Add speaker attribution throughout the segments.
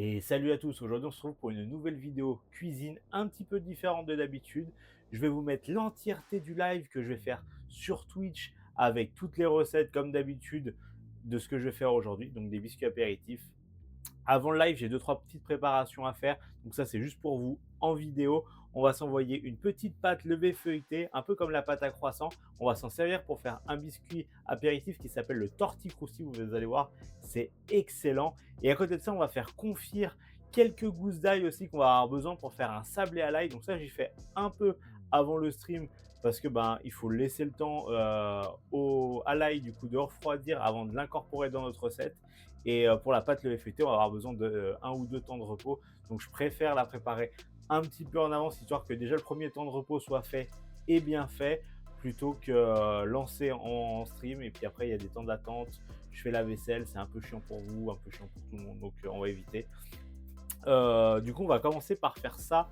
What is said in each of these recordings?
Speaker 1: Et salut à tous, aujourd'hui on se retrouve pour une nouvelle vidéo cuisine un petit peu différente de d'habitude. Je vais vous mettre l'entièreté du live que je vais faire sur Twitch avec toutes les recettes comme d'habitude de ce que je vais faire aujourd'hui, donc des biscuits apéritifs. Avant le live, j'ai deux trois petites préparations à faire, donc ça c'est juste pour vous en vidéo. On va s'envoyer une petite pâte levée feuilletée, un peu comme la pâte à croissant. On va s'en servir pour faire un biscuit apéritif qui s'appelle le torticrousti. Vous allez voir, c'est excellent. Et à côté de ça, on va faire confire quelques gousses d'ail aussi qu'on va avoir besoin pour faire un sablé à l'ail. Donc ça, j'y fais un peu avant le stream parce que il faut laisser le temps à l'ail du coup de refroidir avant de l'incorporer dans notre recette. Et pour la pâte levée feuilletée, on va avoir besoin de 1 ou 2 temps de repos. Donc je préfère la préparer un petit peu en avance, histoire que déjà le premier temps de repos soit fait et bien fait, plutôt que lancer en stream. Et puis après, il y a des temps d'attente. Je fais la vaisselle, c'est un peu chiant pour vous, un peu chiant pour tout le monde. Donc on va éviter. Du coup, on va commencer par faire ça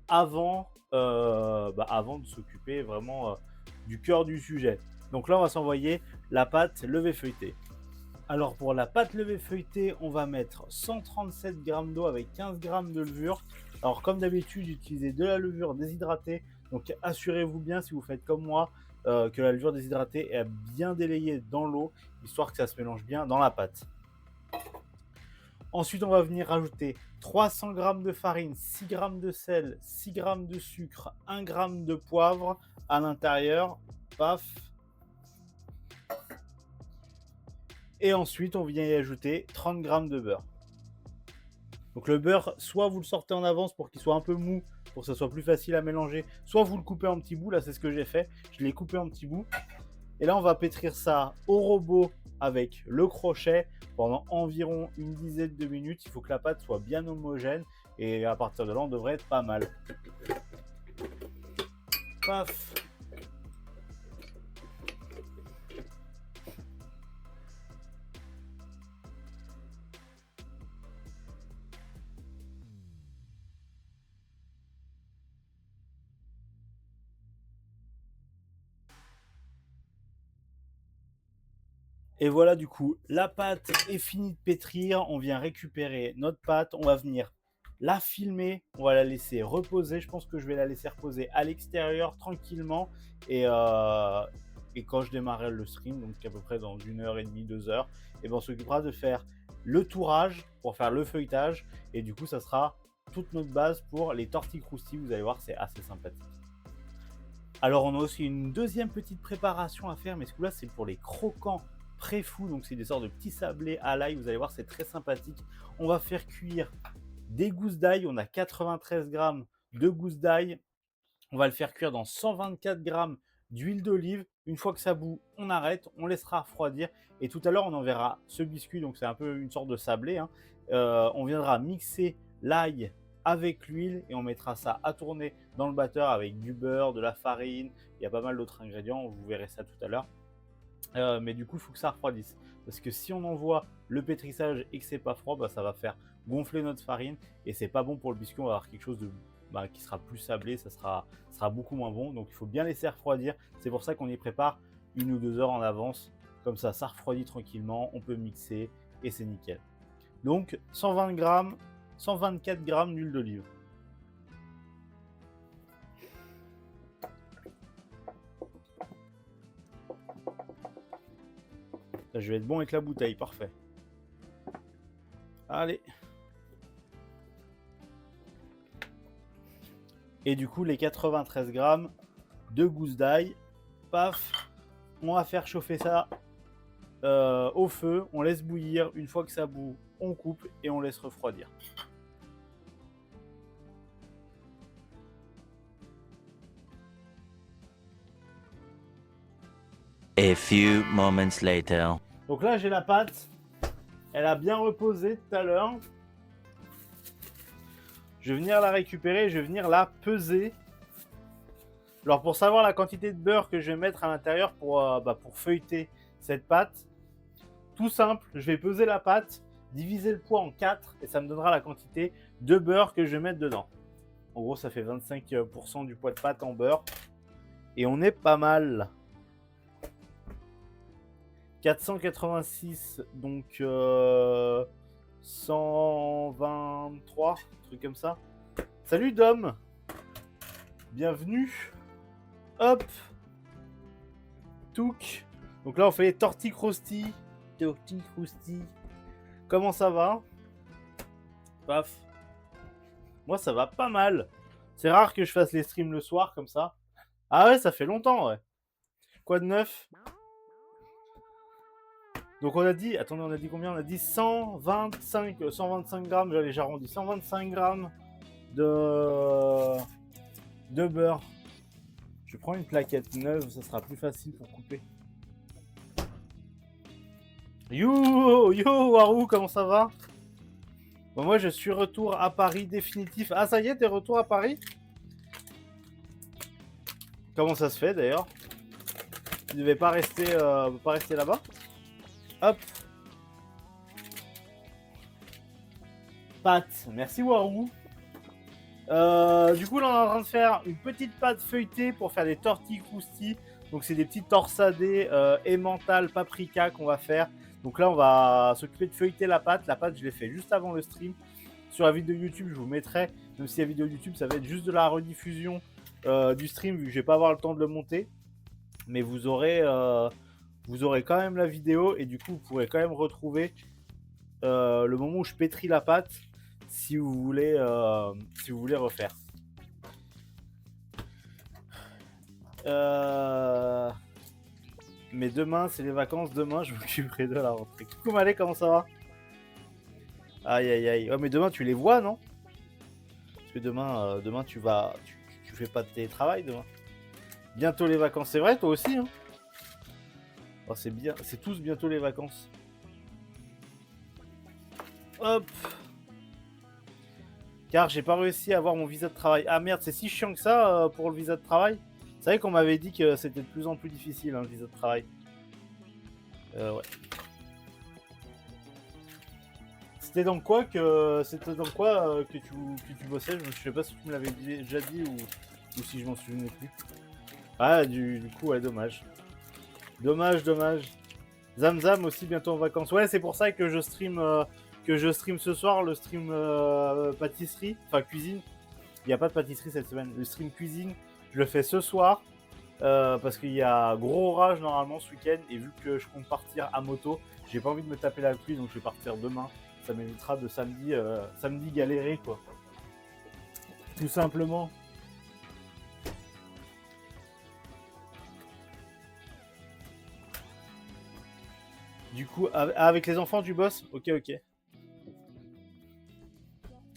Speaker 1: avant de s'occuper vraiment du cœur du sujet. Donc là, on va s'envoyer la pâte levée feuilletée. Alors pour la pâte levée feuilletée, on va mettre 137 g d'eau avec 15 g de levure. Alors comme d'habitude, utilisez de la levure déshydratée. Donc assurez-vous bien, si vous faites comme moi, que la levure déshydratée est bien délayée dans l'eau, histoire que ça se mélange bien dans la pâte. Ensuite, on va venir rajouter 300 g de farine, 6 g de sel, 6 g de sucre, 1 g de poivre à l'intérieur. Paf. Et ensuite, on vient y ajouter 30 g de beurre. Donc le beurre, soit vous le sortez en avance pour qu'il soit un peu mou, pour que ça soit plus facile à mélanger, soit vous le coupez en petits bouts. Là, c'est ce que j'ai fait. Je l'ai coupé en petits bouts. Et là, on va pétrir ça au robot avec le crochet pendant environ une dizaine de minutes. Il faut que la pâte soit bien homogène. Et à partir de là, on devrait être pas mal. Paf. Et voilà, du coup, la pâte est finie de pétrir. On vient récupérer notre pâte. On va venir la filmer. On va la laisser reposer. Je pense que je vais la laisser reposer à l'extérieur tranquillement. Et quand je démarrerai le stream, donc à peu près dans 1h30, 2 heures, et ben on s'occupera de faire le tourage pour faire le feuilletage. Et du coup, ça sera toute notre base pour les torticrousti. Vous allez voir, c'est assez sympathique. Alors, on a aussi une deuxième petite préparation à faire, mais ce coup-là, c'est pour les croquants pré-fous. Donc, c'est des sortes de petits sablés à l'ail. Vous allez voir, c'est très sympathique. On va faire cuire des gousses d'ail. On a 93 g de gousses d'ail. On va le faire cuire dans 124 g d'huile d'olive. Une fois que ça bout, on arrête, on laissera refroidir. Et tout à l'heure, on enverra ce biscuit. Donc, c'est un peu une sorte de sablé, hein. On viendra mixer l'ail avec l'huile et on mettra ça à tourner dans le batteur avec du beurre, de la farine. Il y a pas mal d'autres ingrédients. Vous verrez ça tout à l'heure. Mais du coup, il faut que ça refroidisse. Parce que si on envoie le pétrissage et que c'est pas froid, ça va faire gonfler notre farine et c'est pas bon pour le biscuit. On va avoir quelque chose de, qui sera plus sablé, ça sera beaucoup moins bon. Donc il faut bien laisser refroidir. C'est pour ça qu'on y prépare 1 ou 2 heures en avance. Comme ça refroidit tranquillement, on peut mixer et c'est nickel. Donc 120 g, 124 g d'huile d'olive. Là, je vais être bon avec la bouteille, parfait. Allez. Et du coup, les 93 g de gousses d'ail, paf, on va faire chauffer ça au feu, on laisse bouillir. Une fois que ça bout, on coupe et on laisse refroidir.
Speaker 2: A few moments later.
Speaker 1: Donc là, j'ai la pâte. Elle a bien reposé tout à l'heure. Je vais venir la récupérer, je vais venir la peser. Alors pour savoir la quantité de beurre que je vais mettre à l'intérieur pour feuilleter cette pâte, tout simple, je vais peser la pâte, diviser le poids en 4 et ça me donnera la quantité de beurre que je vais mettre dedans. En gros, ça fait 25% du poids de pâte en beurre. Et on est pas mal. 486, donc 120 crois. Un truc comme ça. Salut Dom. Bienvenue. Hop. Touk. Donc là, on fait les tortilles croustilles. Tortilles croustilles. Comment ça va? Paf. Moi, ça va pas mal. C'est rare que je fasse les streams le soir comme ça. Ah ouais, ça fait longtemps, ouais. Quoi de neuf? Donc on a dit, attendez, on a dit combien? On a dit 125 grammes, j'allais j'arrondis, 125 grammes de beurre. Je prends une plaquette neuve, ça sera plus facile pour couper. Yo, Warou, comment ça va? Bon, moi je suis retour à Paris définitif. Ah ça y est, t'es retour à Paris? Comment ça se fait d'ailleurs? Tu devais pas rester là-bas? Hop. Pâte. Merci Warou. Du coup là on est en train de faire une petite pâte feuilletée pour faire des tortilles croustilles. Donc c'est des petits torsadés emmental, paprika qu'on va faire. Donc là on va s'occuper de feuilleter la pâte. La pâte je l'ai fait juste avant le stream. Sur la vidéo YouTube je vous mettrai, même si la vidéo YouTube ça va être juste de la rediffusion du stream vu que je vais pas avoir le temps de le monter. Mais vous aurez quand même la vidéo et du coup vous pourrez quand même retrouver le moment où je pétris la pâte si vous voulez refaire. Mais demain c'est les vacances, demain je m'occuperai de la rentrée. Coucou Malé, comment ça va? Aïe aïe aïe. Oh mais demain tu les vois non? Parce que demain tu fais pas de télétravail demain. Bientôt les vacances, c'est vrai toi aussi hein? Oh, c'est bien, c'est tous bientôt les vacances. Hop. Car j'ai pas réussi à avoir mon visa de travail. Ah merde, c'est si chiant que ça pour le visa de travail. C'est vrai qu'on m'avait dit que c'était de plus en plus difficile hein, le visa de travail. Ouais. C'était dans quoi que tu bossais? Je sais pas si tu me l'avais déjà dit ou si je m'en souvenais plus. Ah du coup ouais, dommage. Dommage. Zamzam aussi bientôt en vacances. Ouais, c'est pour ça que je stream ce soir, le stream pâtisserie, enfin cuisine. Il n'y a pas de pâtisserie cette semaine. Le stream cuisine, je le fais ce soir parce qu'il y a gros orage normalement ce week-end et vu que je compte partir à moto, j'ai pas envie de me taper la pluie donc je vais partir demain. Ça m'évitera de samedi galérer quoi. Tout simplement. Du coup, avec les enfants du boss, ok.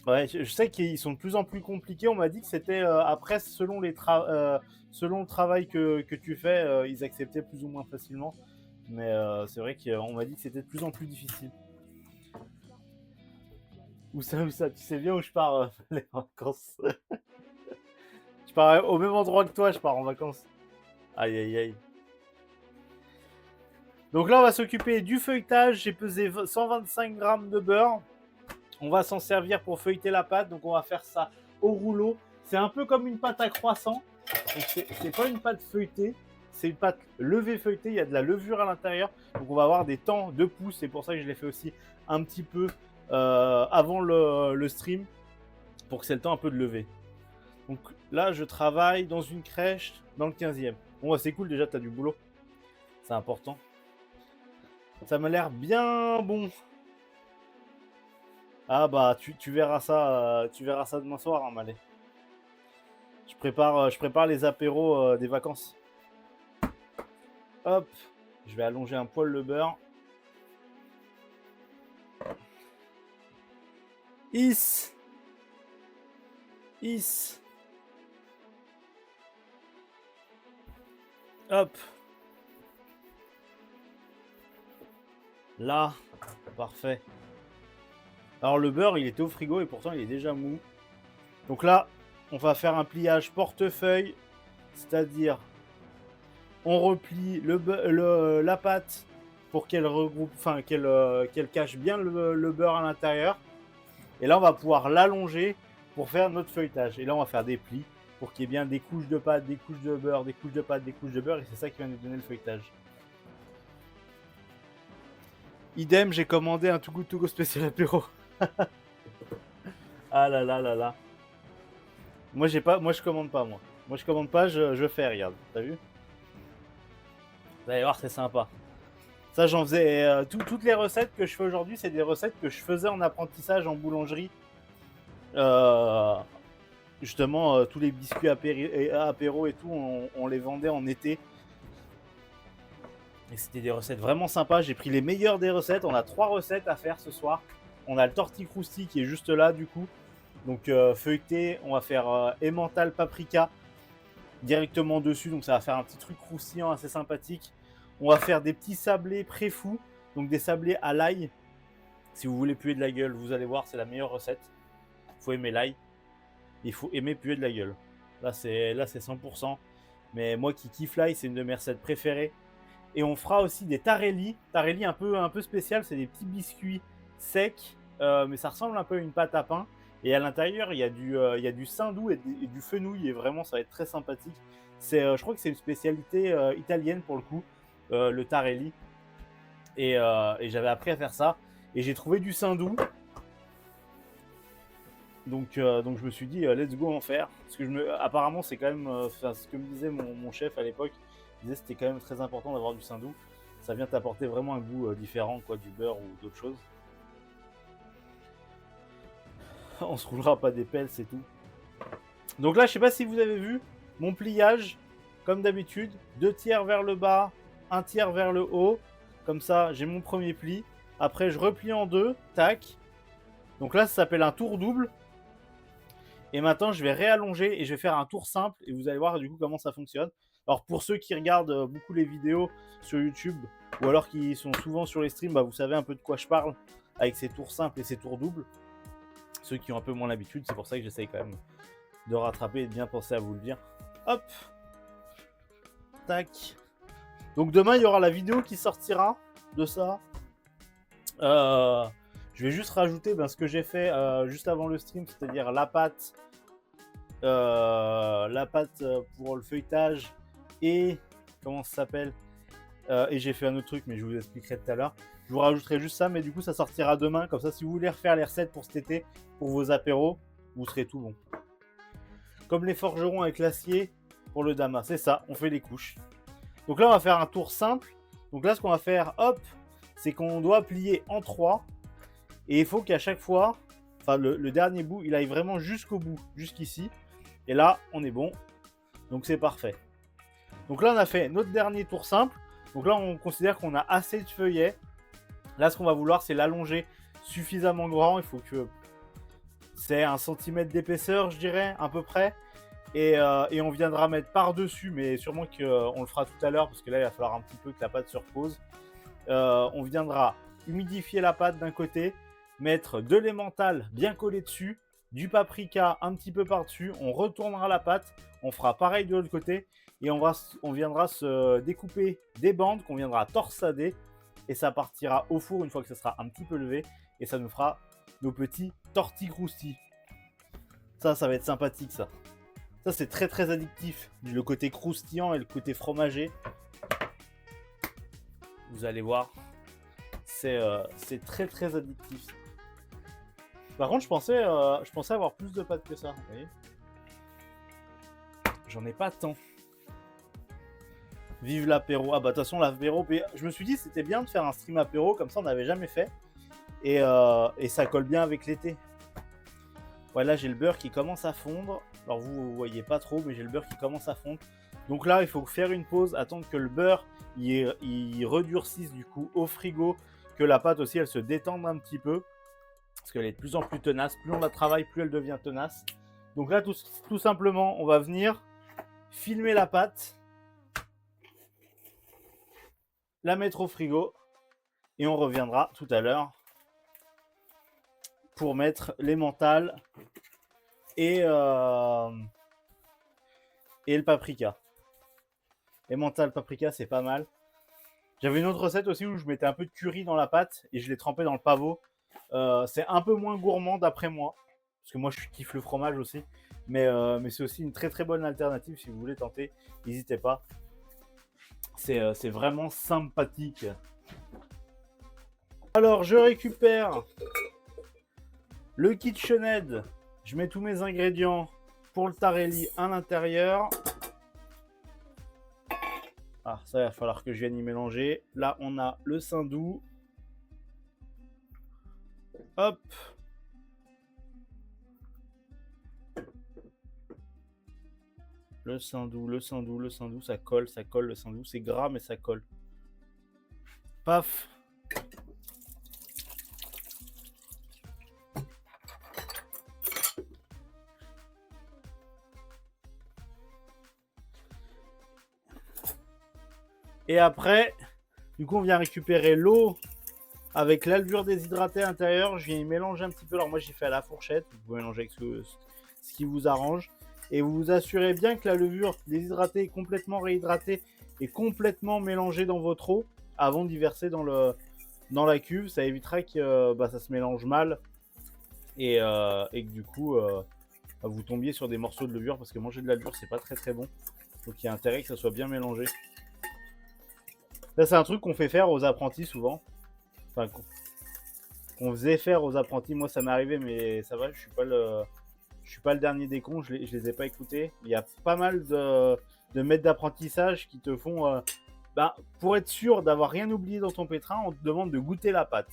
Speaker 1: Ouais, je sais qu'ils sont de plus en plus compliqués. On m'a dit que c'était après, selon le travail que tu fais, ils acceptaient plus ou moins facilement. Mais c'est vrai qu'on m'a dit que c'était de plus en plus difficile. Où ça, tu sais bien où je pars les vacances. Je pars au même endroit que toi, je pars en vacances. Aïe aïe aïe. Donc là, on va s'occuper du feuilletage. J'ai pesé 125 grammes de beurre. On va s'en servir pour feuilleter la pâte. Donc on va faire ça au rouleau. C'est un peu comme une pâte à croissant. Donc c'est pas une pâte feuilletée. C'est une pâte levée feuilletée. Il y a de la levure à l'intérieur. Donc on va avoir des temps de pouce. C'est pour ça que je l'ai fait aussi un petit peu avant le stream. Pour que c'est le temps un peu de lever. Donc là, je travaille dans une crèche dans le 15e. Bon, ouais, c'est cool déjà, tu as du boulot. C'est important. Ça m'a l'air bien bon. Ah bah tu verras ça demain soir, hein, Malais. Je prépare les apéros des vacances. Hop, je vais allonger un poil le beurre. Is. Hop. Là, parfait. Alors le beurre, il était au frigo et pourtant il est déjà mou. Donc là, on va faire un pliage portefeuille, c'est-à-dire on replie la pâte pour qu'elle regroupe, enfin qu'elle cache bien le beurre à l'intérieur. Et là, on va pouvoir l'allonger pour faire notre feuilletage. Et là, on va faire des plis pour qu'il y ait bien des couches de pâte, des couches de beurre, des couches de pâte, des couches de beurre. Et c'est ça qui va nous donner le feuilletage. Idem, j'ai commandé un Too Good To Go spécial apéro. Ah là là là là. Moi je commande pas moi. Moi je commande pas, je fais, regarde. T'as vu? Vous allez voir, c'est sympa. Ça j'en faisais. Toutes les recettes que je fais aujourd'hui, c'est des recettes que je faisais en apprentissage en boulangerie. Justement, tous les biscuits apéro et tout, on les vendait en été. Et c'était des recettes vraiment sympas. J'ai pris les meilleures des recettes. On a 3 recettes à faire ce soir. On a le torticrousti qui est juste là du coup. Donc feuilleté, on va faire emmental paprika directement dessus. Donc ça va faire un petit truc croustillant assez sympathique. On va faire des petits sablés pré-fous. Donc des sablés à l'ail. Si vous voulez puer de la gueule, vous allez voir, c'est la meilleure recette. Il faut aimer l'ail. Il faut aimer puer de la gueule. Là c'est 100%. Mais moi qui kiffe l'ail, c'est une de mes recettes préférées. Et on fera aussi des tarelli. Tarelli un peu spécial, c'est des petits biscuits secs, mais ça ressemble un peu à une pâte à pain. Et à l'intérieur, il y a du saindoux et du fenouil. Et vraiment, ça va être très sympathique. Je crois que c'est une spécialité italienne pour le coup, le tarelli. Et j'avais appris à faire ça. Et j'ai trouvé du saindoux. Donc je me suis dit, let's go en faire. Parce que apparemment, c'est quand même, ce que me disait mon chef à l'époque. Il disait que c'était quand même très important d'avoir du saindoux. Ça vient t'apporter vraiment un goût différent, quoi, du beurre ou d'autres choses. On se roulera pas des pelles, c'est tout. Donc là, je sais pas si vous avez vu mon pliage, comme d'habitude, 2 tiers vers le bas, 1 tiers vers le haut. Comme ça, j'ai mon premier pli. Après, je replie en 2, tac. Donc là, ça s'appelle un tour double. Et maintenant, je vais réallonger et je vais faire un tour simple. Et vous allez voir du coup comment ça fonctionne. Alors pour ceux qui regardent beaucoup les vidéos sur YouTube ou alors qui sont souvent sur les streams, bah, vous savez un peu de quoi je parle avec ces tours simples et ces tours doubles. Ceux qui ont un peu moins l'habitude, c'est pour ça que j'essaye quand même de rattraper et de bien penser à vous le dire. Hop. Tac. Donc demain, il y aura la vidéo qui sortira de ça. Je vais juste rajouter ce que j'ai fait juste avant le stream, c'est-à-dire la pâte pour le feuilletage et comment ça s'appelle et j'ai fait un autre truc mais je vous expliquerai tout à l'heure. Je vous rajouterai juste ça, mais du coup ça sortira demain, comme ça si vous voulez refaire les recettes pour cet été, pour vos apéros, vous serez tout bon. Comme les forgerons avec l'acier pour le damas, c'est ça, on fait les couches. Donc là on va faire un tour simple. Donc là ce qu'on va faire, hop, c'est qu'on doit plier en 3 et il faut qu'à chaque fois, enfin le dernier bout, il aille vraiment jusqu'au bout, jusqu'ici. Et là, on est bon. Donc c'est parfait. Donc là, on a fait notre dernier tour simple. Donc là, on considère qu'on a assez de feuillets. Là, ce qu'on va vouloir, c'est l'allonger suffisamment grand. Il faut que c'est 1 cm d'épaisseur, je dirais, à peu près. Et on viendra mettre par-dessus, mais sûrement qu'on le fera tout à l'heure, parce que là, il va falloir un petit peu que la pâte se repose. On viendra humidifier la pâte d'un côté, mettre de l'emmental bien collé dessus, du paprika un petit peu par-dessus, on retournera la pâte, on fera pareil de l'autre côté, et on viendra se découper des bandes qu'on viendra torsader, et ça partira au four une fois que ça sera un petit peu levé, et ça nous fera nos petits torticrousti. Ça va être sympathique ça. Ça c'est très très addictif, le côté croustillant et le côté fromager. Vous allez voir, c'est très très addictif. Par contre, je pensais avoir plus de pâtes que ça. Vous voyez, j'en ai pas tant. Vive l'apéro. Ah bah de toute façon l'apéro. Je me suis dit c'était bien de faire un stream apéro, comme ça on n'avait jamais fait. Et ça colle bien avec l'été. Ouais, là j'ai le beurre qui commence à fondre. Alors vous voyez pas trop, mais j'ai le beurre qui commence à fondre. Donc là il faut faire une pause, attendre que le beurre il redurcisse du coup au frigo, que la pâte aussi elle se détende un petit peu. Parce qu'elle est de plus en plus tenace. Plus on la travaille, plus elle devient tenace. Donc là, tout simplement, on va venir filmer la pâte, la mettre au frigo, et on reviendra tout à l'heure pour mettre l'emmental et le paprika. Emmental, paprika, c'est pas mal. J'avais une autre recette aussi où je mettais un peu de curry dans la pâte et je l'ai trempé dans le pavot. C'est un peu moins gourmand d'après moi, parce que moi je kiffe le fromage aussi, mais c'est aussi une très très bonne alternative si vous voulez tenter, n'hésitez pas, c'est vraiment sympathique. Alors je récupère le KitchenAid Je mets tous mes ingrédients pour le tarelli à l'intérieur. Ah, ça, il va falloir que je vienne y mélanger. Là, on a le saindoux. Hop. Le saindoux, le saindoux, le saindoux, ça colle, le saindoux. C'est gras, mais ça colle. Paf. Et après, du coup, on vient récupérer l'eau avec l'albure déshydratée à l'intérieur. Je viens y mélanger un petit peu. Alors moi, j'ai fait à la fourchette. Vous pouvez mélanger avec ce qui vous arrange. Et vous vous assurez bien que la levure déshydratée est complètement réhydratée et complètement mélangée dans votre eau avant d'y verser dans la cuve. Ça évitera que ça se mélange mal et que du coup, vous tombiez sur des morceaux de levure. Parce que manger de la levure, c'est pas très très bon. Donc il y a intérêt que ça soit bien mélangé. Là, c'est un truc qu'on fait faire aux apprentis souvent. Enfin, qu'on faisait faire aux apprentis. Moi, ça m'est arrivé, mais ça va, je suis pas le dernier des cons, je les ai pas écoutés. Il y a pas mal de maîtres d'apprentissage qui te font... pour être sûr d'avoir rien oublié dans ton pétrin, on te demande de goûter la pâte.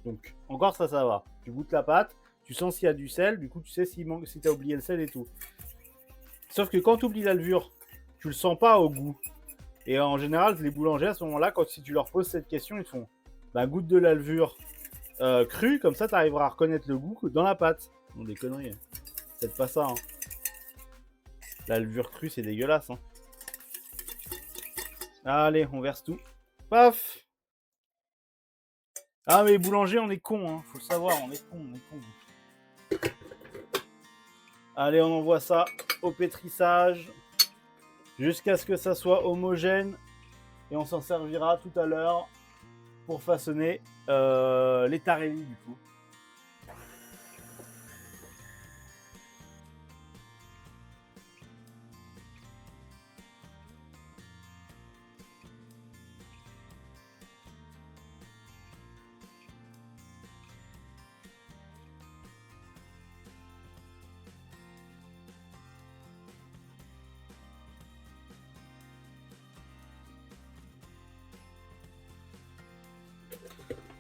Speaker 1: Donc, encore ça va. Tu goûtes la pâte, tu sens s'il y a du sel, du coup, tu sais si tu as oublié le sel et tout. Sauf que quand tu oublies la levure, tu le sens pas au goût. Et en général, les boulangers, à ce moment-là, si tu leur poses cette question, ils te font goûte de la levure crue, comme ça, tu arriveras à reconnaître le goût dans la pâte. Non, des conneries. Faites pas ça. Hein. La levure crue, c'est dégueulasse. Hein. Allez, on verse tout. Paf. Ah, mais boulanger, on est con. Hein. Faut le savoir, on est con. Allez, on envoie ça au pétrissage. Jusqu'à ce que ça soit homogène. Et on s'en servira tout à l'heure pour façonner les tarelli du coup.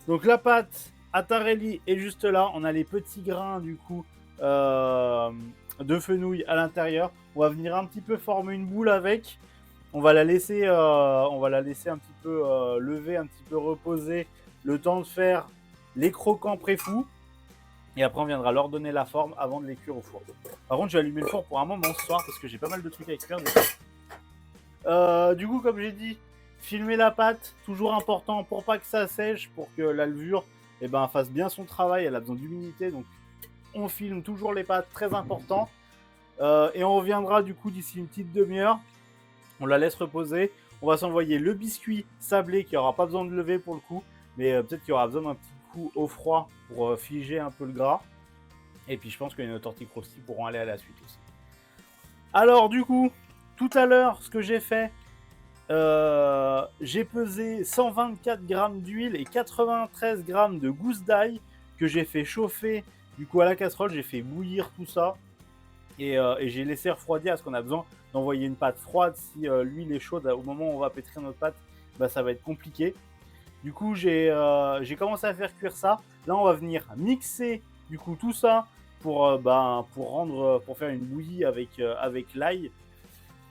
Speaker 1: Donc la pâte à tarelli est juste là. On a les petits grains du coup de fenouil à l'intérieur. On va venir un petit peu former une boule avec. On va la laisser un petit peu lever, un petit peu reposer, le temps de faire les croquants pré-fous. Et après, on viendra leur donner la forme avant de les cuire au four. Par contre, je vais allumer le four pour un moment ce soir parce que j'ai pas mal de trucs à cuire. Du coup, comme j'ai dit, filmer la pâte, toujours important pour pas que ça sèche, pour que la levure fasse bien son travail. Elle a besoin d'humidité, donc on filme toujours les pâtes, très important. Et on reviendra du coup d'ici une petite demi-heure. On la laisse reposer. On va s'envoyer le biscuit sablé qui n'aura pas besoin de lever pour le coup, mais peut-être qu'il y aura besoin d'un petit coup au froid pour figer un peu le gras. Et puis je pense que nos tortillas croustilles pourront aller à la suite aussi. Alors du coup, tout à l'heure, ce que j'ai fait, j'ai pesé 124 grammes d'huile et 93 grammes de gousse d'ail que j'ai fait chauffer du coup à la casserole. J'ai fait bouillir tout ça et j'ai laissé refroidir parce qu'on a besoin d'envoyer une pâte froide. Si l'huile est chaude au moment où on va pétrir notre pâte, ça va être compliqué. Du coup, j'ai commencé à faire cuire ça. Là, on va venir mixer du coup tout ça pour faire une bouillie avec l'ail.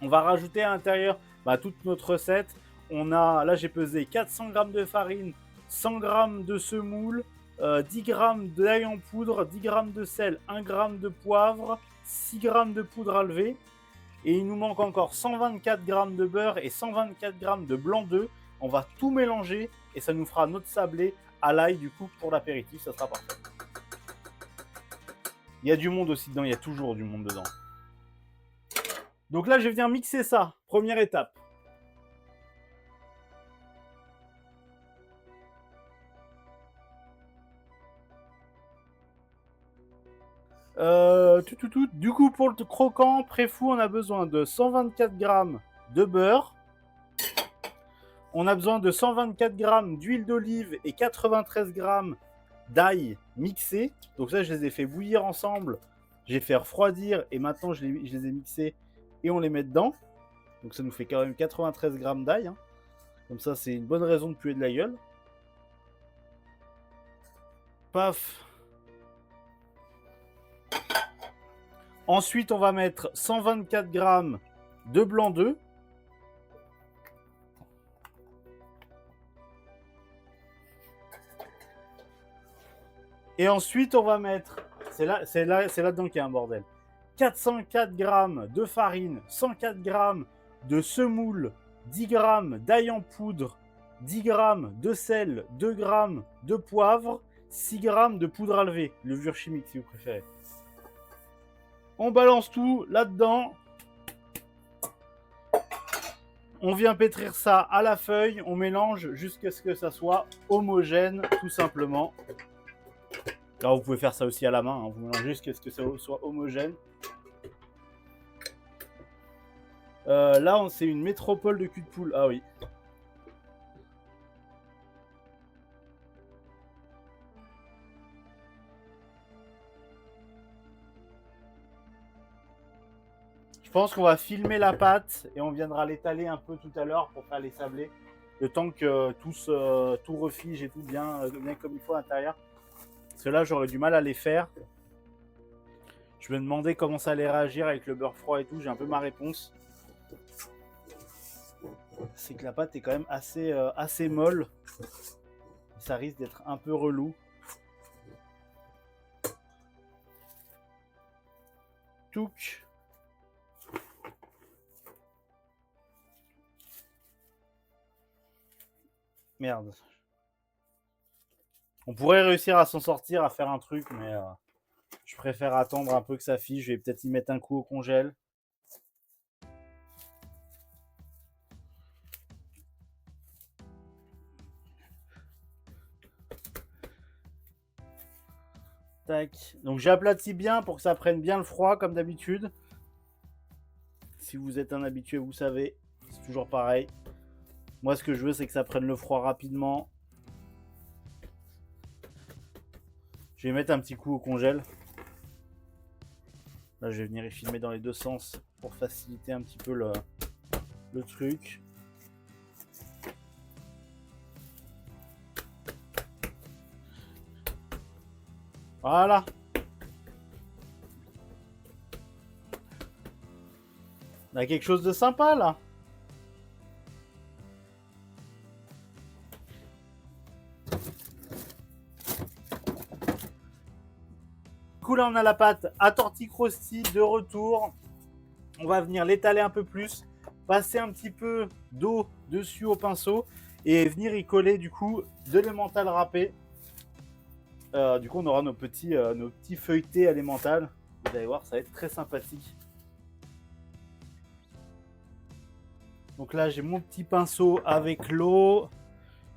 Speaker 1: On va rajouter à l'intérieur toute notre recette. Là, j'ai pesé 400 g de farine, 100 g de semoule, 10 g d'ail en poudre, 10 g de sel, 1 g de poivre, 6 g de poudre à lever. Et il nous manque encore 124 g de beurre et 124 g de blanc d'œuf. On va tout mélanger et ça nous fera notre sablé à l'ail du coup pour l'apéritif. Ça sera parfait. Il y a du monde aussi dedans, il y a toujours du monde dedans. Donc là, je vais venir mixer ça. Première étape. Du coup, pour le croquant pré-fou, on a besoin de 124 g de beurre. On a besoin de 124 g d'huile d'olive et 93 g d'ail mixé. Donc ça, je les ai fait bouillir ensemble J'ai fait refroidir et maintenant je les ai mixés et on les met dedans. Donc ça nous fait quand même 93 grammes d'ail. Hein. Comme ça, c'est une bonne raison de puer de la gueule. Paf. Ensuite, on va mettre 124 grammes de blanc d'œuf. Et ensuite, on va mettre, c'est là-dedans qu'il y a un bordel, 404 grammes de farine, 104 grammes de semoule, 10 grammes d'ail en poudre, 10 grammes de sel, 2 grammes de poivre, 6 grammes de poudre à lever, levure chimique si vous préférez. On balance tout là-dedans. On vient pétrir ça à la feuille, on mélange jusqu'à ce que ça soit homogène, tout simplement. Alors vous pouvez faire ça aussi à la main, hein. Vous mélangez jusqu'à ce que ça soit homogène. Là, c'est une métropole de cul de poule. Ah oui. Je pense qu'on va filmer la pâte et on viendra l'étaler un peu tout à l'heure pour faire les sablés. Le temps que tout refige et tout bien comme il faut à l'intérieur. Parce que là, j'aurais du mal à les faire. Je me demandais comment ça allait réagir avec le beurre froid et tout. J'ai un peu ma réponse. C'est que la pâte est quand même assez molle. Ça risque d'être un peu relou. Touc. Merde. On pourrait réussir à s'en sortir, à faire un truc, mais je préfère attendre un peu que ça fige. Je vais peut-être y mettre un coup au congèle. Tac. Donc j'aplatis bien pour que ça prenne bien le froid comme d'habitude. Si vous êtes un habitué, vous savez, c'est toujours pareil. Moi, ce que je veux, c'est que ça prenne le froid rapidement. Je vais mettre un petit coup au congèle. Là, je vais venir y filmer dans les deux sens pour faciliter un petit peu le truc. Voilà. On a quelque chose de sympa là. Cool, là on a la pâte à tortilla crosti de retour. On va venir l'étaler un peu plus, passer un petit peu d'eau dessus au pinceau et venir y coller du coup de l'emmental râpé. Du coup on aura nos petits feuilletés à l'emmental. Vous allez voir, ça va être très sympathique. Donc là j'ai mon petit pinceau avec l'eau.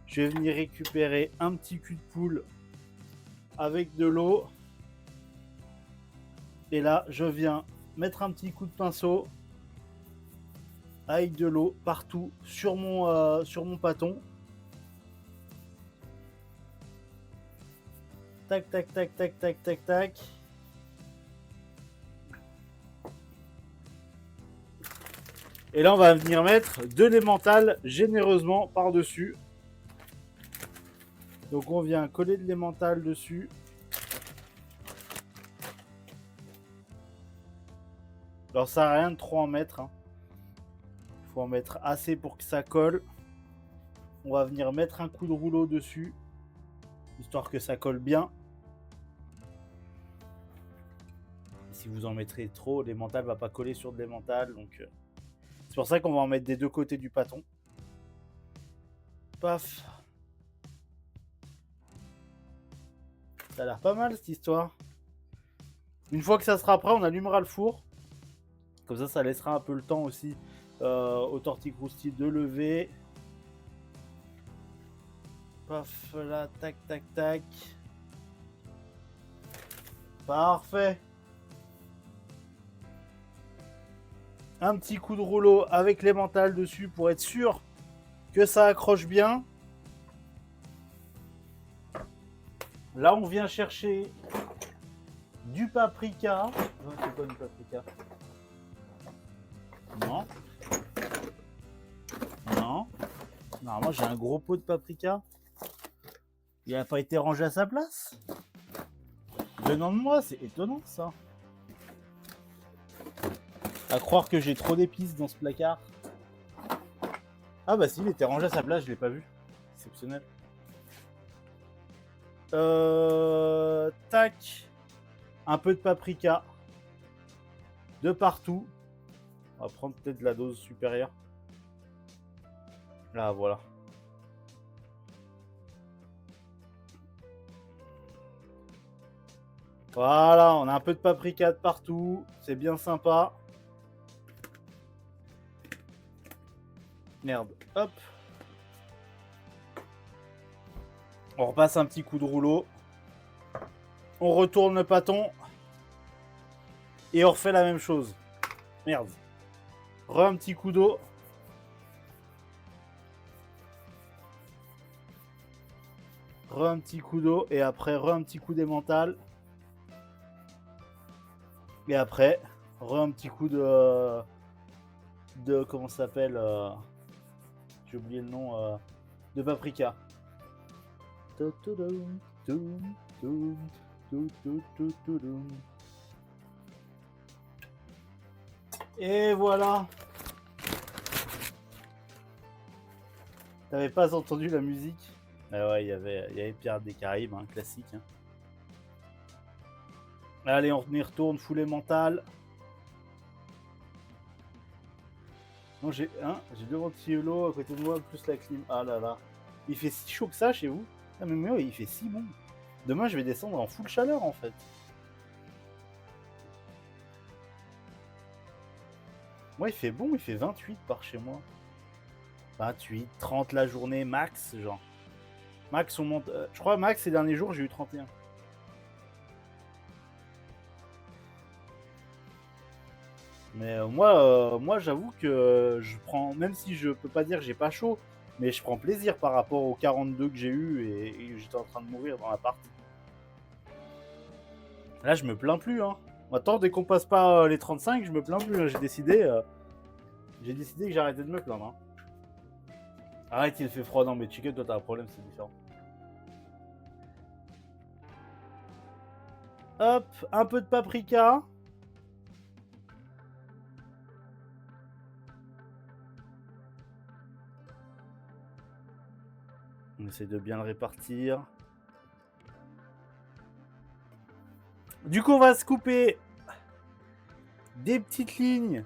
Speaker 1: Je vais venir récupérer un petit cul de poule avec de l'eau. Et là je viens mettre un petit coup de pinceau avec de l'eau partout sur mon pâton. Tac, tac, tac, tac, tac, tac, tac. Et là, on va venir mettre de l'emmental généreusement par-dessus. Donc, on vient coller de l'emmental dessus. Alors, ça sert à rien de trop en mettre. Hein. Il faut en mettre assez pour que ça colle. On va venir mettre un coup de rouleau dessus, histoire que ça colle bien. Si vous en mettrez trop, l'emmental va pas coller sur de l'emmental. Donc, c'est pour ça qu'on va en mettre des deux côtés du pâton. Paf. Ça a l'air pas mal cette histoire. Une fois que ça sera prêt, on allumera le four. Comme ça, ça laissera un peu le temps aussi au tortilla croustille de lever. Paf, là, tac, tac, tac. Parfait. Un petit coup de rouleau avec l'emmental dessus pour être sûr que ça accroche bien. Là, on vient chercher du paprika. Non, c'est quoi du paprika? Non. Non. Normalement, j'ai un gros pot de paprika. Il n'a pas été rangé à sa place. Venant de moi, c'est étonnant ça. À croire que j'ai trop d'épices dans ce placard. Ah bah si, il était rangé à sa place, je l'ai pas vu. Exceptionnel. Tac. Un peu de paprika. De partout. On va prendre peut-être la dose supérieure. Là, voilà. Voilà, on a un peu de paprika de partout. C'est bien sympa. Merde. Hop. On repasse un petit coup de rouleau. On retourne le pâton. Et on refait la même chose. Merde. Un petit coup d'eau. Un petit coup d'eau. Et après, un petit coup d'émental. Et après, un petit coup de comment ça s'appelle j'ai oublié le nom de paprika. Et voilà. T'avais pas entendu la musique? Ah ouais, il y avait Pirates des Caraïbes, hein, classique. Hein. Allez, on y retourne, foulet mental. Non, j'ai deux ventilos à côté de moi, plus la clim. Ah là là. Il fait si chaud que ça chez vous? Ah mais moi, il fait si bon. Demain, je vais descendre en full chaleur en fait. Moi, il fait bon, il fait 28 par chez moi. 28, 30 la journée, max, genre. Max, on monte. Je crois, max, ces derniers jours, j'ai eu 31. Mais moi j'avoue que je prends, même si je peux pas dire que j'ai pas chaud, mais je prends plaisir par rapport aux 42 que j'ai eu et j'étais en train de mourir dans l'appart. Là, je me plains plus. Hein. Maintenant, dès qu'on passe pas les 35, je me plains plus. Hein. J'ai décidé que j'arrêtais de me plaindre. Hein. Arrête, il fait froid. Non, mais Chicken, toi, t'as un problème, c'est différent. Hop, un peu de paprika. On essaie de bien le répartir. Du coup, on va se couper des petites lignes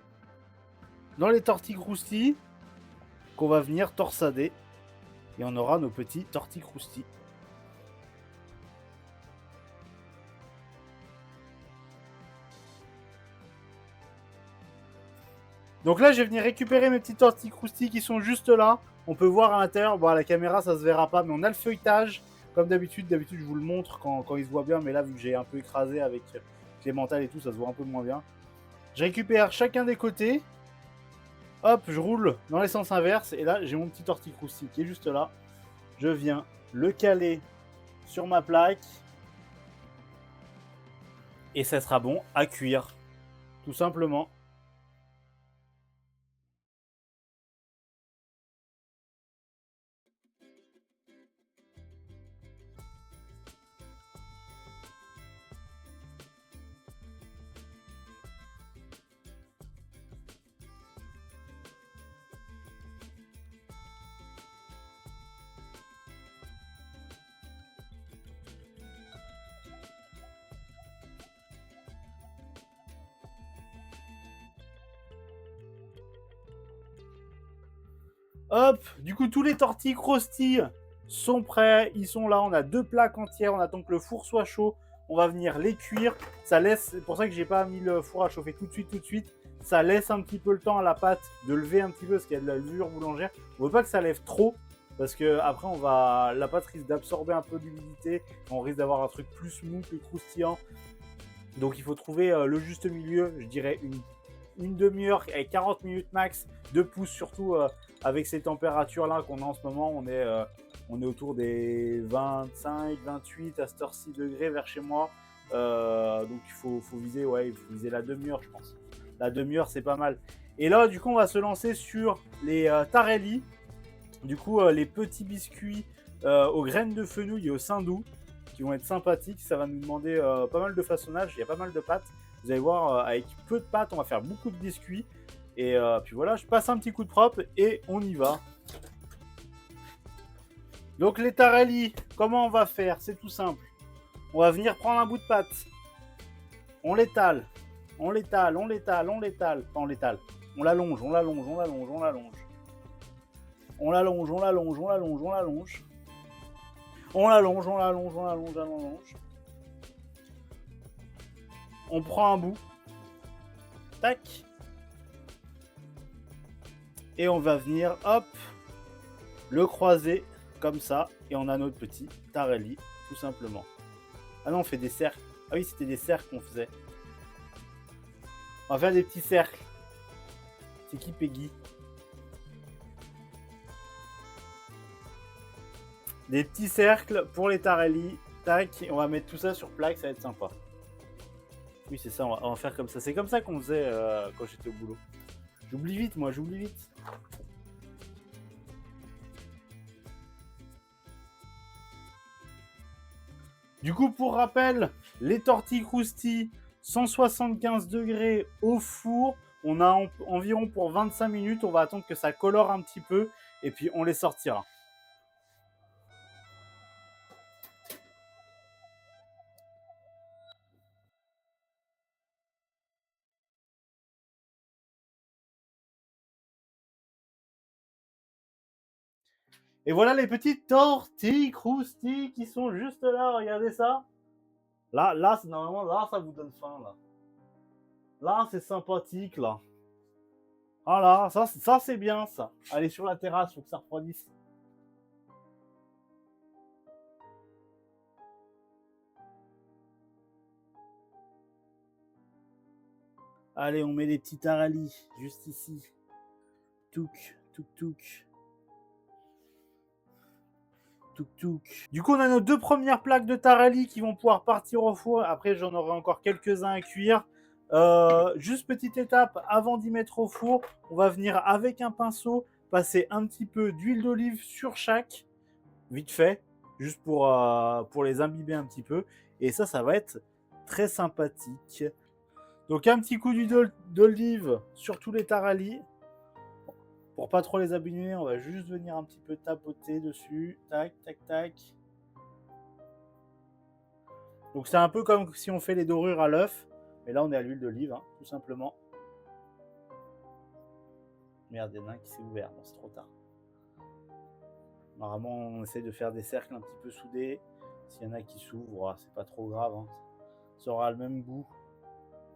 Speaker 1: dans les tortilles croustilles qu'on va venir torsader. Et on aura nos petits tortilles croustilles. Donc là, je vais venir récupérer mes petites tortilles croustilles qui sont juste là. On peut voir à l'intérieur. Bon, à la caméra, ça se verra pas, mais on a le feuilletage. Comme d'habitude, je vous le montre quand il se voit bien. Mais là, vu que j'ai un peu écrasé avec les mentales et tout, ça se voit un peu moins bien. Je récupère chacun des côtés. Hop, je roule dans les sens inverses. Et là, j'ai mon petit tortille croustille qui est juste là. Je viens le caler sur ma plaque. Et ça sera bon à cuire. Tout simplement. Hop, du coup, tous les tortilles croustilles sont prêts. Ils sont là. On a 2 plaques entières. On attend que le four soit chaud. On va venir les cuire. Ça laisse, c'est pour ça que j'ai pas mis le four à chauffer tout de suite. Ça laisse un petit peu le temps à la pâte de lever un petit peu parce qu'il y a de la levure boulangère. On veut pas que ça lève trop parce que après la pâte risque d'absorber un peu d'humidité. On risque d'avoir un truc plus mou, plus croustillant. Donc il faut trouver le juste milieu. Je dirais une demi-heure et 40 minutes max de pouce, surtout avec ces températures là qu'on a en ce moment. On est autour des 25, 28 à cette heure-ci degrés vers chez moi. Donc faut viser, ouais, il faut viser la demi-heure, je pense. La demi-heure, c'est pas mal. Et là, du coup, on va se lancer sur les tarelli. Du coup, les petits biscuits aux graines de fenouil et au saindoux qui vont être sympathiques. Ça va nous demander pas mal de façonnage. Il y a pas mal de pâtes. Vous allez voir, avec peu de pâtes, on va faire beaucoup de biscuits. Et puis voilà, je passe un petit coup de propre et on y va. Donc les tarelli, comment on va faire? C'est tout simple. On va venir prendre un bout de pâte. On l'étale. On l'étale, on l'étale, on l'étale. Enfin, on l'étale. On l'allonge, on l'allonge, on l'allonge, on l'allonge. On l'allonge, on l'allonge, on l'allonge, on l'allonge. On l'allonge, on l'allonge, on l'allonge, on l'allonge. On prend un bout. Tac. Et on va venir, hop, le croiser comme ça. Et on a notre petit tarelli, tout simplement. Ah non, on fait des cercles. Ah oui, c'était des cercles qu'on faisait. On va faire des petits cercles. C'est qui Peggy? Des petits cercles pour les tarelli. Tac, et on va mettre tout ça sur plaque, ça va être sympa. Oui, c'est ça, on va en faire comme ça. C'est comme ça qu'on faisait quand j'étais au boulot. J'oublie vite, moi, j'oublie vite. Du coup, pour rappel, les tortilles croustilles, 175 degrés au four. On a environ pour 25 minutes. On va attendre que ça colore un petit peu et puis on les sortira. Et voilà les petites tortilles croustilles qui sont juste là. Regardez ça. Là, normalement, là, ça vous donne faim, là. Là, c'est sympathique, là. Voilà, ça c'est bien, ça. Allez sur la terrasse, faut que ça refroidisse. Allez, on met les petits tarallis, juste ici. Touk, touk, touk. Touk, touk. Du coup, on a nos deux premières plaques de tarallis qui vont pouvoir partir au four. Après, j'en aurai encore quelques-uns à cuire. Juste petite étape, avant d'y mettre au four, on va venir avec un pinceau passer un petit peu d'huile d'olive sur chaque, vite fait, juste pour les imbiber un petit peu. Et ça va être très sympathique. Donc un petit coup d'huile d'olive sur tous les tarallis. Pour pas trop les abîmer, on va juste venir un petit peu tapoter dessus. Tac, tac, tac. Donc c'est un peu comme si on fait les dorures à l'œuf. Mais là, on est à l'huile d'olive, hein, tout simplement. Merde, il y en a un qui s'est ouvert. Bon, c'est trop tard. Normalement, on essaie de faire des cercles un petit peu soudés. S'il y en a qui s'ouvrent, c'est pas trop grave. Hein. Ça aura le même goût.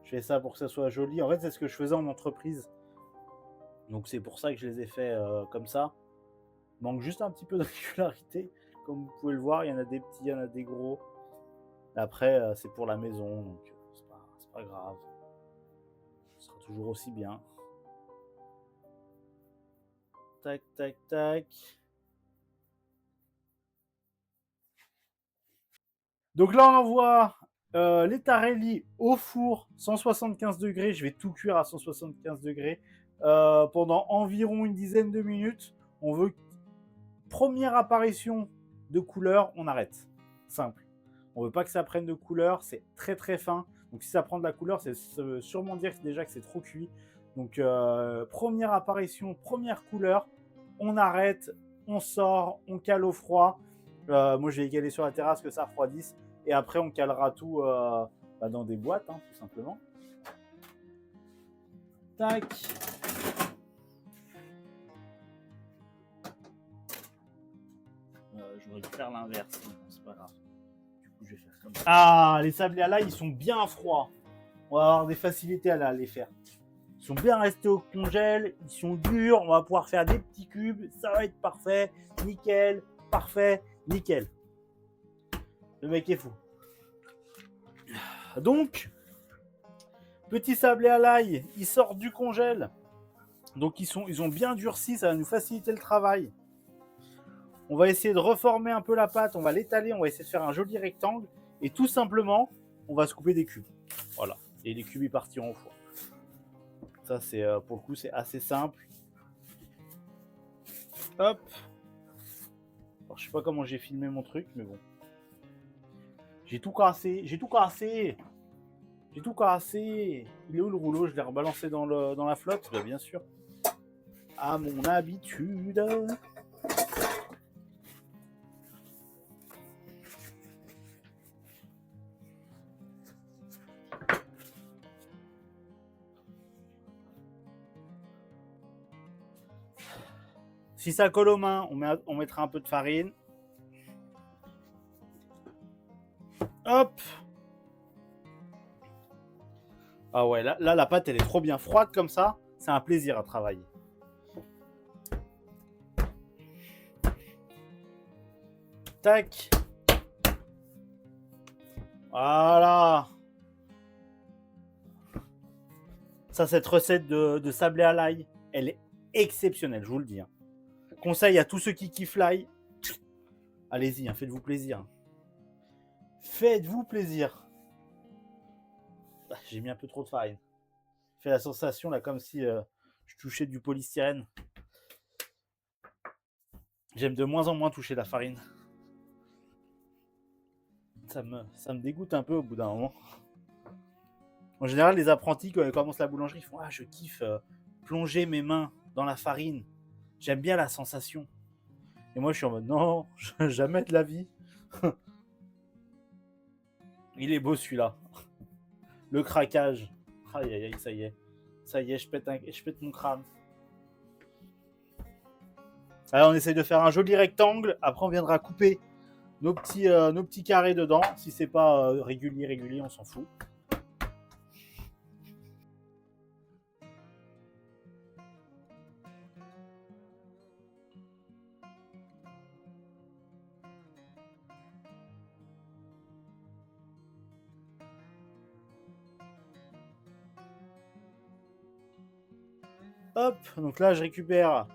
Speaker 1: Je fais ça pour que ça soit joli. En fait, c'est ce que je faisais en entreprise. Donc c'est pour ça que je les ai fait comme ça. Il manque juste un petit peu de régularité. Comme vous pouvez le voir, il y en a des petits, il y en a des gros. Après, c'est pour la maison, donc c'est pas grave. Ce sera toujours aussi bien. Tac, tac, tac. Donc là, on envoie les tarelli au four, 175 degrés. Je vais tout cuire à 175 degrés pendant environ une dizaine de minutes. On veut première apparition de couleur, on arrête. Simple. On veut pas que ça prenne de couleur, c'est très très fin. Donc si ça prend de la couleur, c'est sûrement dire déjà que c'est trop cuit. Donc première apparition, première couleur, on arrête, on sort, on cale au froid. Moi je vais caler sur la terrasse que ça refroidisse. Et après on calera tout dans des boîtes, hein, tout simplement. Tac. J'aurais dû faire l'inverse, mais bon, c'est pas grave. Du coup, je vais faire comme ça. Ah, les sablés à l'ail, ils sont bien froids. On va avoir des facilités à les faire. Ils sont bien restés au congèle, ils sont durs, on va pouvoir faire des petits cubes, ça va être parfait, nickel, parfait, nickel. Le mec est fou. Donc, petit sablé à l'ail, ils sortent du congèle. Donc ils ont bien durci, ça va nous faciliter le travail. On va essayer de reformer un peu la pâte, on va l'étaler, on va essayer de faire un joli rectangle. Et tout simplement, on va se couper des cubes. Voilà. Et les cubes, ils partiront au four. Ça, c'est pour le coup, c'est assez simple. Hop. Alors, je sais pas comment j'ai filmé mon truc, mais bon. J'ai tout cassé. J'ai tout cassé. J'ai tout cassé. Il est où le rouleau? Je l'ai rebalancé dans la flotte, bah, bien sûr. À mon habitude. Si ça colle aux mains, on mettra un peu de farine. Hop. Ah ouais, là, la pâte, elle est trop bien froide comme ça. C'est un plaisir à travailler. Tac. Voilà. Ça, cette recette de sablé à l'ail, elle est exceptionnelle, je vous le dis. Hein. Conseil à tous ceux qui kiffent l'ail. Allez-y, hein, faites-vous plaisir. Faites-vous plaisir. J'ai mis un peu trop de farine. Fait la sensation là comme si je touchais du polystyrène. J'aime de moins en moins toucher la farine. Ça me dégoûte un peu au bout d'un moment. En général, les apprentis, quand ils commencent la boulangerie, ils font « Ah, je kiffe plonger mes mains dans la farine. J'aime bien la sensation. » Et moi, je suis en mode « Non, jamais de la vie. » Il est beau celui-là. Le craquage. Aïe, aïe, aïe, ça y est. Ça y est, je pète mon crâne. Alors, on essaye de faire un joli rectangle. Après, on viendra couper nos petits carrés dedans. Si c'est pas régulier, on s'en fout. Hop, donc là, je récupère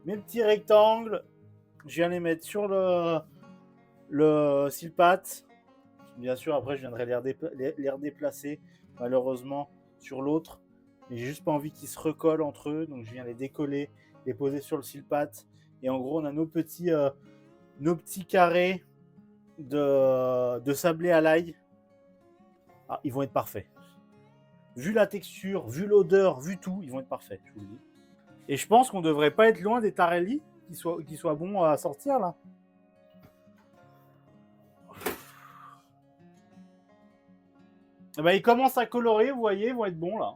Speaker 1: mes petits rectangles. Je viens les mettre sur le silpat. Bien sûr, après, je viendrai les redéplacer, malheureusement, sur l'autre. Mais j'ai juste pas envie qu'ils se recollent entre eux. Donc, je viens les décoller, les poser sur le silpat. Et en gros, on a nos petits carrés de sablé à l'ail. Ah, ils vont être parfaits. Vu la texture, vu l'odeur, vu tout, ils vont être parfaits, je vous le dis. Et je pense qu'on devrait pas être loin des tarelli qui soient bons à sortir là. Et ben, ils commencent à colorer, vous voyez, ils vont être bons là.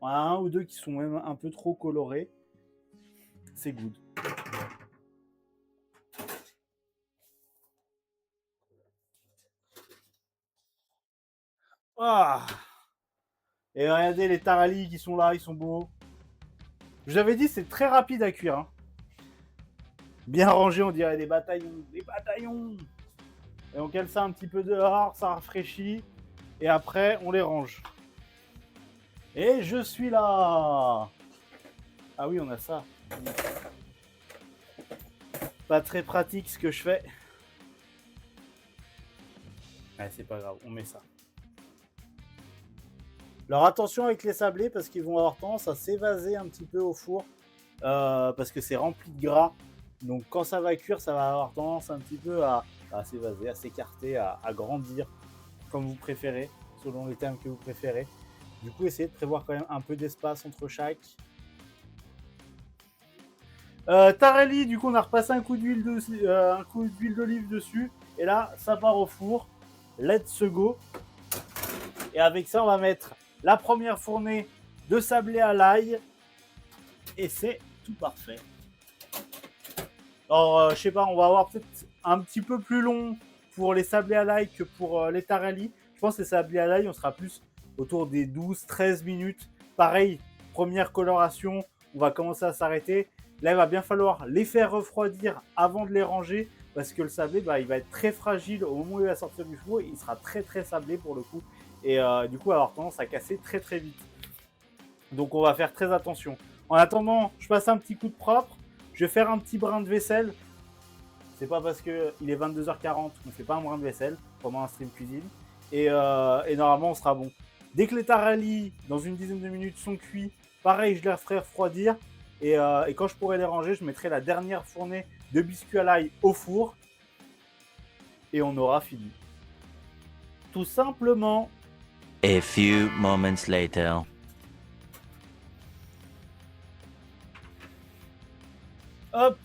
Speaker 1: Voilà, un ou deux qui sont même un peu trop colorés. C'est good. Ah. Et regardez les tarelli qui sont là, ils sont beaux. Je vous avais dit, c'est très rapide à cuire. Hein. Bien rangé, on dirait des bataillons. Des bataillons. Et on cale ça un petit peu dehors, ça rafraîchit. Et après, on les range. Et je suis là. Ah oui, on a ça. Pas très pratique ce que je fais. Ouais, c'est pas grave, on met ça. Alors attention avec les sablés parce qu'ils vont avoir tendance à s'évaser un petit peu au four. Parce que c'est rempli de gras. Donc quand ça va cuire, ça va avoir tendance un petit peu à s'évaser, à s'écarter, à grandir comme vous préférez, selon les termes que vous préférez. Du coup, essayez de prévoir quand même un peu d'espace entre chaque. Tarelli, du coup, on a repassé un coup d'huile d'olive dessus. Et là, ça part au four. Let's go. Et avec ça, on va mettre la première fournée de sablé à l'ail. Et c'est tout parfait. Alors, je sais pas, on va avoir peut-être un petit peu plus long pour les sablés à l'ail que pour les tarelli. Je pense que les sablés à l'ail, on sera plus autour des 12-13 minutes. Pareil, première coloration, on va commencer à s'arrêter. Là, il va bien falloir les faire refroidir avant de les ranger parce que le sablé, il va être très fragile au moment où il va sortir du four. Il sera très très sablé pour le coup. Et du coup, il va avoir tendance à casser très très vite. Donc, on va faire très attention. En attendant, je passe un petit coup de propre. Je vais faire un petit brin de vaisselle. C'est pas parce qu'il est 22h40 qu'on ne fait pas un brin de vaisselle pendant un stream cuisine. et normalement on sera bon. Dès que les tarali, dans une dizaine de minutes, sont cuits, pareil, je les ferai refroidir. Et quand je pourrai les ranger, je mettrai la dernière fournée de biscuits à l'ail au four. Et on aura fini. Tout simplement.
Speaker 2: A few moments later.
Speaker 1: Hop.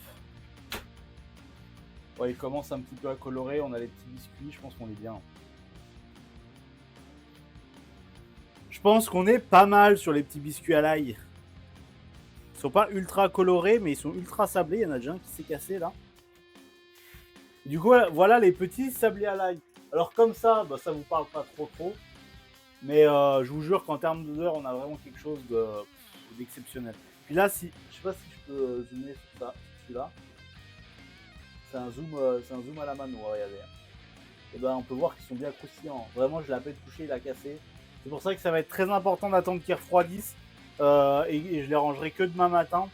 Speaker 1: Ouais, il commence un petit peu à colorer. On a les petits biscuits. Je pense qu'on est bien. Je pense qu'on est pas mal sur les petits biscuits à l'ail. Ils sont pas ultra colorés, mais ils sont ultra sablés. Il y en a déjà un qui s'est cassé là. Et du coup, voilà les petits sablés à l'ail. Alors comme ça, bah, ça vous parle pas trop. Mais je vous jure qu'en termes d'odeur, on a vraiment quelque chose d'exceptionnel. Puis là, je sais pas si je peux zoomer sur ça, celui-là. C'est un zoom à la mano, regardez. Et ben on peut voir qu'ils sont bien croustillants. Vraiment, je l'ai à peine touché, il a cassé. C'est pour ça que ça va être très important d'attendre qu'ils refroidissent. Et je les rangerai que demain matin.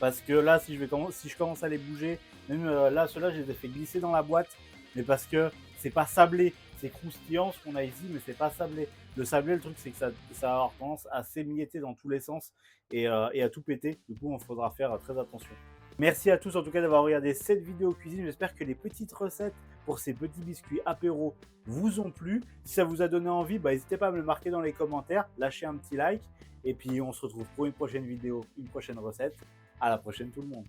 Speaker 1: Parce que là, si je commence à les bouger, même là, ceux-là, je les ai fait glisser dans la boîte. Mais parce que c'est pas sablé. C'est croustillant ce qu'on a ici, mais c'est pas sablé. Le sablé, le truc, c'est que ça va avoir tendance à s'émietter dans tous les sens et à tout péter. Du coup, il faudra faire très attention. Merci à tous en tout cas d'avoir regardé cette vidéo cuisine. J'espère que les petites recettes pour ces petits biscuits apéro vous ont plu. Si ça vous a donné envie, n'hésitez pas à me le marquer dans les commentaires. Lâchez un petit like. Et puis on se retrouve pour une prochaine vidéo, une prochaine recette. À la prochaine tout le monde.